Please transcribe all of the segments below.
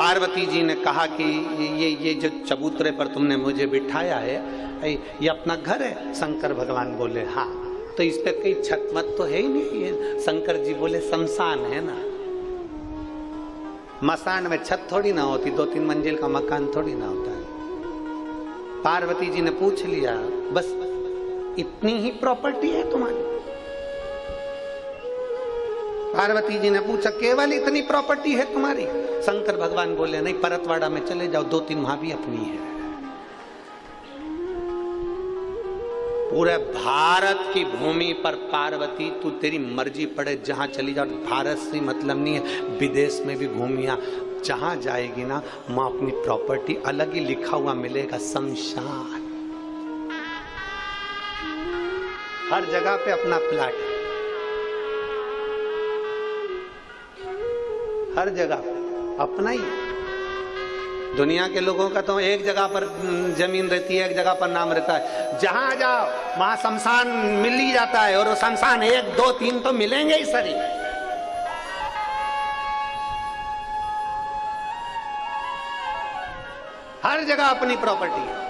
पार्वती जी ने कहा कि ये जो चबूतरे पर तुमने मुझे बिठाया है ये अपना घर है? शंकर भगवान बोले हाँ। तो इस पे कहीं छत मत तो है ही नहीं। ये शंकर जी बोले शमशान है ना, मसान में छत थोड़ी ना होती, 2-3 मंजिल का मकान थोड़ी ना होता है। पार्वती जी ने पूछ लिया, बस इतनी ही प्रॉपर्टी है तुम्हारी? पार्वती जी ने पूछा, केवल इतनी प्रॉपर्टी है तुम्हारी? शंकर भगवान बोले नहीं, परतवाड़ा में चले जाओ, 2-3 वहां भी अपनी है। पूरे भारत की भूमि पर पार्वती तू तेरी मर्जी पड़े जहां चली जाओ, भारत से मतलब नहीं है, विदेश में भी घूमिया, जहां जाएगी ना मां अपनी प्रॉपर्टी अलग ही लिखा हुआ मिलेगा, शमशान। हर जगह पे अपना प्लाट, हर जगह अपना ही। दुनिया के लोगों का तो एक जगह पर जमीन रहती है, एक जगह पर नाम रहता है, जहां जाओ वहां शमशान मिल ही जाता है, और वो शमशान 1, 2, 3 तो मिलेंगे ही सरी। हर जगह अपनी प्रॉपर्टी है।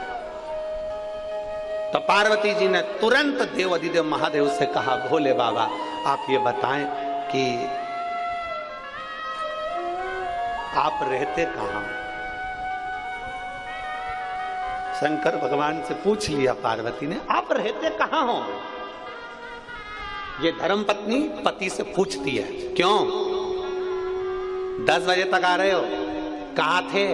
तो पार्वती जी ने तुरंत देव अधिदेव महादेव से कहा, भोले बाबा आप ये बताएं कि आप रहते कहां? शंकर भगवान से पूछ लिया पार्वती ने, आप रहते कहां हो? ये धर्मपत्नी पति से पूछती है, क्यों 10 बजे तक आ रहे हो, कहां थे?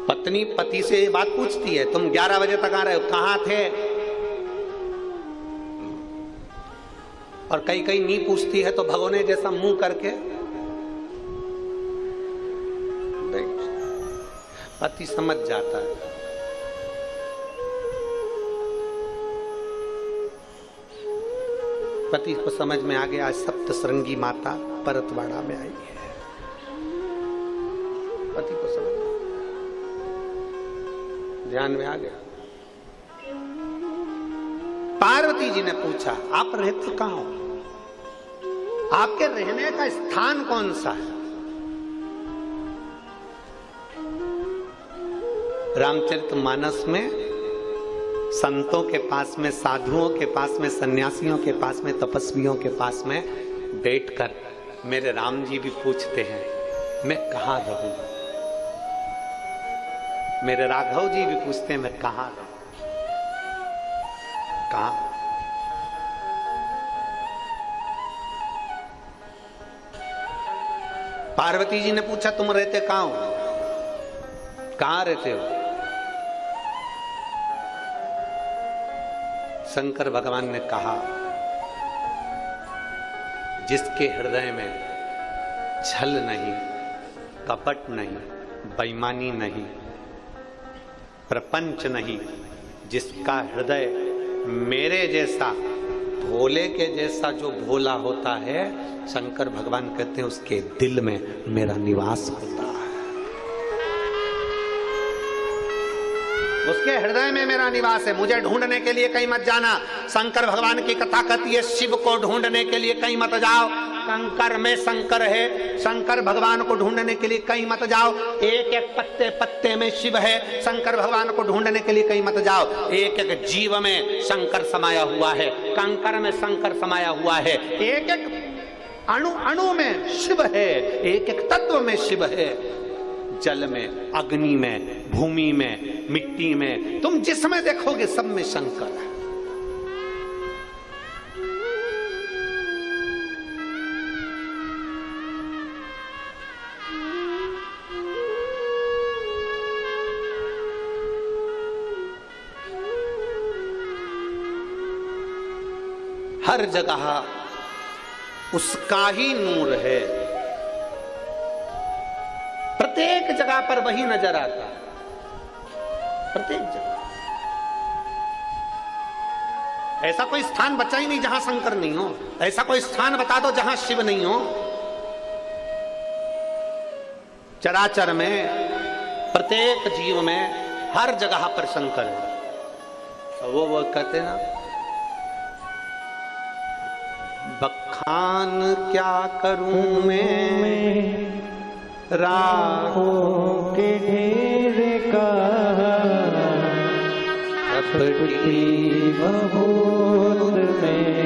पत्नी पति से ये बात पूछती है, तुम 11 बजे तक आ रहे हो, कहां थे? और कई कई नहीं पूछती है तो भगोने जैसा मुंह करके पति समझ जाता है। पति को समझ में आ गया, आज सप्तश्रृंगी माता परतवाड़ा में आई है। पति को समझ ध्यान में आ गया। पार्वती जी ने पूछा, आप रहते कहां हो? आपके रहने का स्थान कौन सा है? रामचरितमानस में संतों के पास में, साधुओं के पास में, सन्यासियों के पास में, तपस्वियों के पास में बैठकर मेरे राम जी भी पूछते हैं मैं कहां रहूं। मेरे राघव जी भी पूछते हैं मैं कहां रहूं, कहां? पार्वती जी ने पूछा, तुम रहते कहां हो, कहां रहते हो? शंकर भगवान ने कहा, जिसके हृदय में छल नहीं, कपट नहीं, बेईमानी नहीं, प्रपंच नहीं, जिसका हृदय मेरे जैसा, भोले के जैसा जो भोला होता है, शंकर भगवान कहते हैं उसके दिल में मेरा निवास होता है, उसके हृदय में मेरा निवास है। मुझे ढूंढने के लिए कहीं मत जाना। शंकर भगवान की कथा कहती है, शिव को ढूंढने के लिए कहीं मत जाओ, कंकर में शंकर है। शंकर भगवान को ढूंढने के लिए कहीं मत जाओ, एक एक पत्ते पत्ते में शिव है। शंकर भगवान को ढूंढने के लिए कहीं मत जाओ, एक एक जीव में शंकर समाया हुआ है, कंकर में शंकर समाया हुआ है, एक एक अणु अणु में शिव है, एक एक तत्व में शिव है। जल में, अग्नि में, भूमि में, मिट्टी में, तुम जिसमें देखोगे सब में शंकर है। हर जगह उसका ही नूर है, प्रत्येक जगह पर वही नजर आता है, प्रत्येक जगह। ऐसा कोई स्थान बचा ही नहीं जहां शंकर नहीं हो, ऐसा कोई स्थान बता दो जहां शिव नहीं हो। चराचर में, प्रत्येक जीव में, हर जगह पर शंकर है। वो कहते हैं ना, बखान क्या करूं मैं राखों के ढेर का, कपटी बहोत में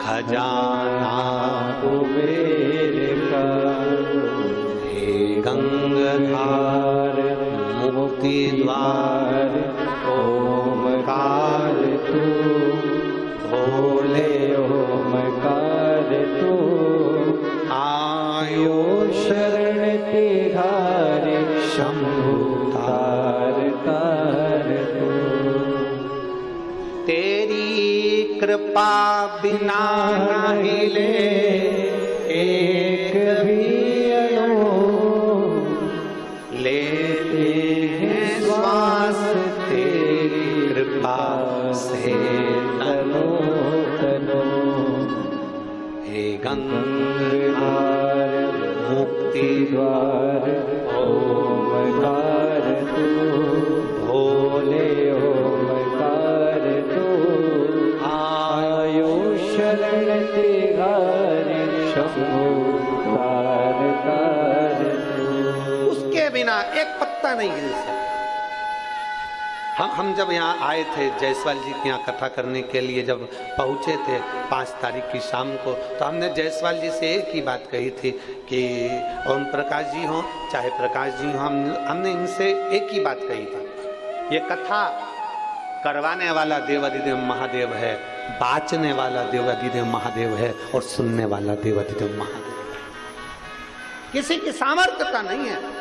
खजाना कुबेर का। हे गंगाधार मुक्ति द्वार ओमकार तू, भोले ओमकार तू, आयो शरण तिहारे शंभु तार तार तू। तेरी कृपा बिना न हिले एक भी अणु, लेते हैं श्वास तेरी कृपा से तनो तनो। हे गंगाधार मुक्ति द्वार ओमकार तू, भोले ओमकार तू, आयो शरण तिहारे शंभु तार तार तू। उसके बिना एक पत्ता नहीं हिल सकता। हम जब यहाँ आए थे जायसवाल जी की यहाँ कथा करने के लिए, जब पहुँचे थे 5 तारीख की शाम को, तो हमने जायसवाल जी से एक ही बात कही थी कि ओम प्रकाश जी हों चाहे प्रकाश जी हों, हमने इनसे एक ही बात कही था, ये कथा करवाने वाला देवाधिदेव महादेव है, बाँचने वाला देवाधिदेव महादेव है और सुनने वाला देवाधिदेव महादेव है। किसी की सामर्थ्यता नहीं है।